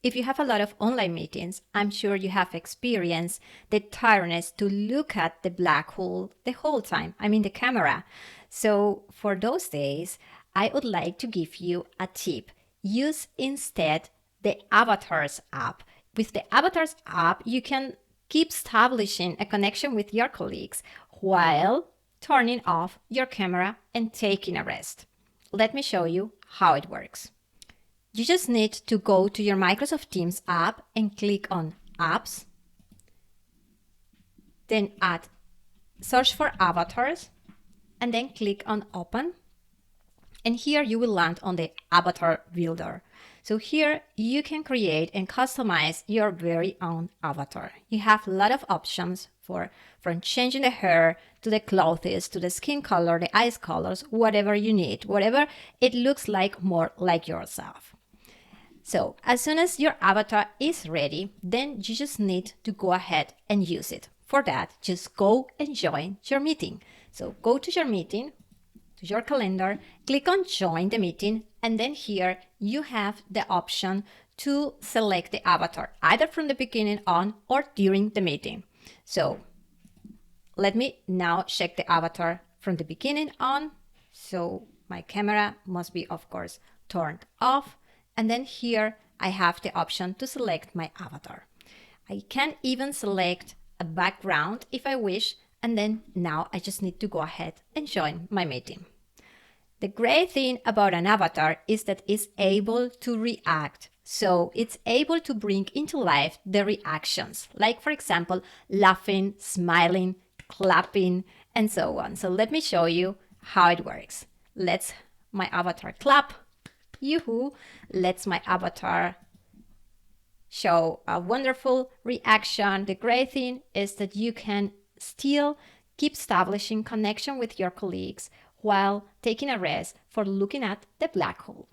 If you have a lot of online meetings, I'm sure you have experienced the tiredness to look at the black hole the whole time, the camera. So for those days, I would like to give you a tip. Use instead the Avatars app. With the Avatars app, you can keep establishing a connection with your colleagues while turning off your camera and taking a rest. Let me show you how it works. You just need to go to your Microsoft Teams app and click on Apps, then search for Avatars, and then click on Open. And here you will land on the Avatar Builder. So here you can create and customize your very own avatar. You have a lot of options from changing the hair to the clothes, to the skin color, the eyes colors, whatever you need, whatever it looks like more like yourself. So as soon as your avatar is ready, then you just need to go ahead and use it. For that, just go and join your meeting. So go to your meeting, to your calendar, click on join the meeting, and then here you have the option to select the avatar, either from the beginning on or during the meeting. So let me now check the avatar from the beginning on. So my camera must be, of course, turned off. And then here I have the option to select my avatar. I can even select a background if I wish. And then now I just need to go ahead and join my meeting. The great thing about an avatar is that it's able to react. So it's able to bring into life the reactions, like for example, laughing, smiling, clapping, and so on. So let me show you how it works. Let's my avatar clap. Yoo-hoo. Let's my avatar show a wonderful reaction. The great thing is that you can still keep establishing connection with your colleagues while taking a rest for looking at the black hole.